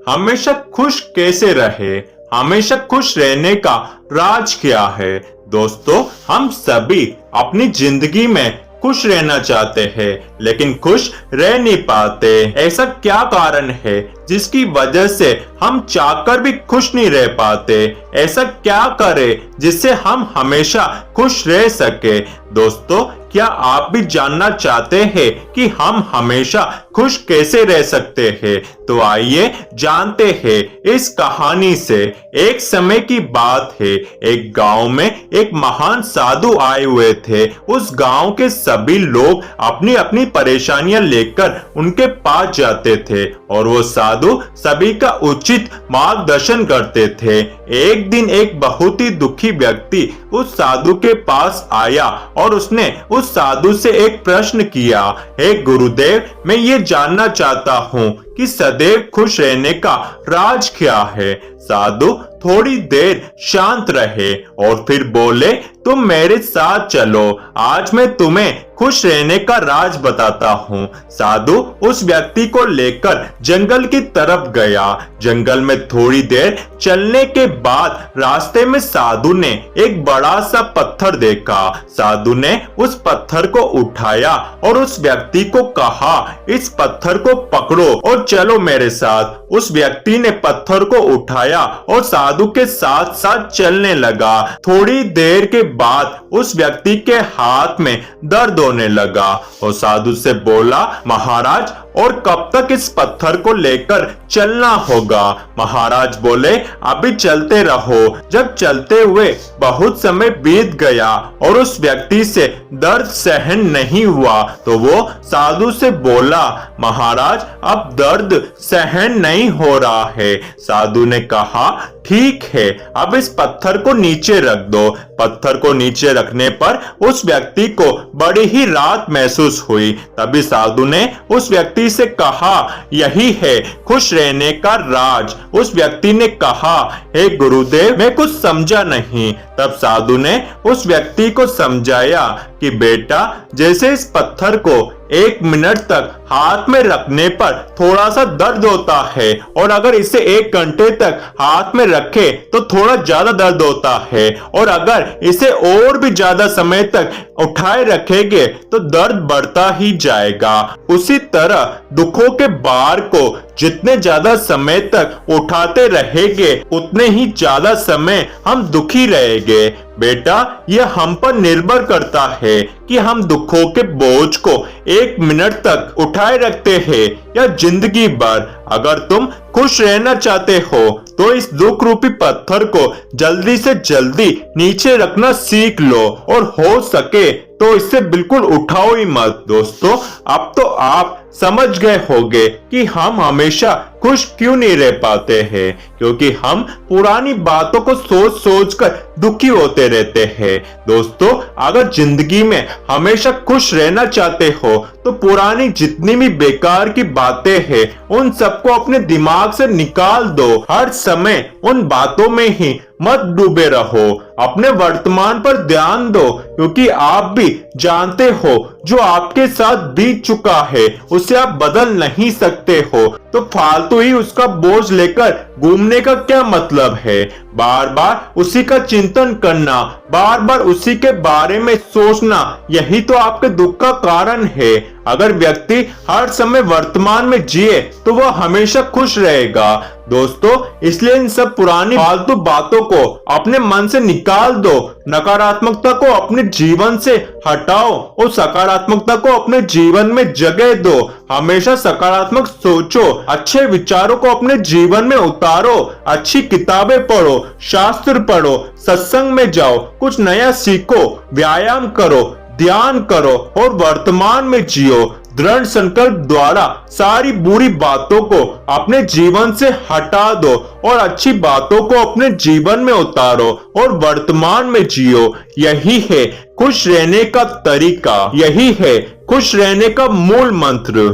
हमेशा खुश कैसे रहे? हमेशा खुश रहने का राज क्या है? दोस्तों, हम सभी अपनी जिंदगी में खुश रहना चाहते हैं, लेकिन खुश रह नहीं पाते। ऐसा क्या कारण है जिसकी वजह से हम चाहकर भी खुश नहीं रह पाते? ऐसा क्या करें जिससे हम हमेशा खुश रह सके? दोस्तों, क्या आप भी जानना चाहते हैं कि हम हमेशा खुश कैसे रह सकते हैं? तो आइए जानते हैं इस कहानी से। एक समय की बात है, एक गांव में एक महान साधु आए हुए थे। उस गांव के सभी लोग अपनी अपनी परेशानियां लेकर उनके पास जाते थे और वो साधु सभी का उचित मार्गदर्शन करते थे। एक दिन एक बहुत ही दुखी व्यक्ति उस साधु के पास आया और उसने उस साधु से एक प्रश्न किया, हे गुरुदेव, मैं ये जानना चाहता हूँ कि सदैव खुश रहने का राज क्या है? साधु थोड़ी देर शांत रहे और फिर बोले, तुम मेरे साथ चलो, आज मैं तुम्हें खुश रहने का राज बताता हूँ। साधु उस व्यक्ति को लेकर जंगल की तरफ गया। जंगल में थोड़ी देर चलने के बाद रास्ते में साधु ने एक बड़ा सा पत्थर देखा। साधु ने उस पत्थर को उठाया और उस व्यक्ति को कहा, इस पत्थर को पकड़ो और चलो मेरे साथ। उस व्यक्ति ने पत्थर को उठाया और साधु के साथ साथ चलने लगा। थोड़ी देर के बाद उस व्यक्ति के हाथ में दर्द होने लगा और साधु से बोला, महाराज, और कब तक इस पत्थर को लेकर चलना होगा? महाराज बोले, अभी चलते रहो। जब चलते हुए बहुत समय बीत गया और उस व्यक्ति से दर्द सहन नहीं हुआ तो वो साधु से बोला, महाराज, अब दर्द सहन नहीं हो रहा है। साधु ने कहा, ठीक है, अब इस पत्थर को नीचे रख दो। पत्थर को नीचे रखने पर उस व्यक्ति को बड़ी ही राहत महसूस हुई। तभी साधु ने उस व्यक्ति से कहा, यही है खुश रहने का राज। उस व्यक्ति ने कहा, हे गुरुदेव, मैं कुछ समझा नहीं। तब साधु ने उस व्यक्ति को समझाया कि बेटा, जैसे इस पत्थर को 1 मिनट तक हाथ में रखने पर थोड़ा सा दर्द होता है और अगर इसे 1 घंटे तक हाथ में रखे तो थोड़ा ज्यादा दर्द होता है, और अगर इसे और भी ज्यादा समय तक उठाए रखेंगे तो दर्द बढ़ता ही जाएगा। उसी तरह दुखों के भार को जितने ज्यादा समय तक उठाते रहेंगे उतने ही ज्यादा समय हम दुखी रहेंगे। बेटा, यह हम पर निर्भर करता है कि हम दुखों के बोझ को 1 मिनट तक उठाए रखते हैं या जिंदगी भर। अगर तुम खुश रहना चाहते हो तो इस दुख रूपी पत्थर को जल्दी से जल्दी नीचे रखना सीख लो और हो सके तो इसे बिल्कुल उठाओ ही मत। दोस्तों, अब तो आप समझ गए होंगे कि हम हमेशा खुश क्यों नहीं रह पाते हैं, क्योंकि हम पुरानी बातों को सोच सोच कर दुखी होते रहते हैं। दोस्तों, अगर जिंदगी में हमेशा खुश रहना चाहते हो तो पुरानी जितनी भी बेकार की बातें हैं उन सबको अपने दिमाग से निकाल दो। हर समय उन बातों में ही मत डूबे रहो, अपने वर्तमान पर ध्यान दो, क्योंकि आप भी जानते हो जो आपके साथ बीत चुका है उसे आप बदल नहीं सकते हो, तो फालतू ही उसका बोझ लेकर घूमने का क्या मतलब है? बार बार उसी का चिंतन करना, बार बार उसी के बारे में सोचना, यही तो आपके दुख का कारण है। अगर व्यक्ति हर समय वर्तमान में जिए तो वह हमेशा खुश रहेगा। दोस्तों, इसलिए इन सब पुरानी फालतू बातों को अपने मन से निकाल दो, नकारात्मकता को अपने जीवन से हटाओ और सकारात्मकता को अपने जीवन में जगह दो। हमेशा सकारात्मक सोचो, अच्छे विचारों को अपने जीवन में उतारो, अच्छी किताबें पढ़ो, शास्त्र पढ़ो, सत्संग में जाओ, कुछ नया सीखो, व्यायाम करो, ध्यान करो और वर्तमान में जियो। दृढ़ संकल्प द्वारा सारी बुरी बातों को अपने जीवन से हटा दो और अच्छी बातों को अपने जीवन में उतारो और वर्तमान में जियो। यही है खुश रहने का तरीका, यही है खुश रहने का मूल मंत्र।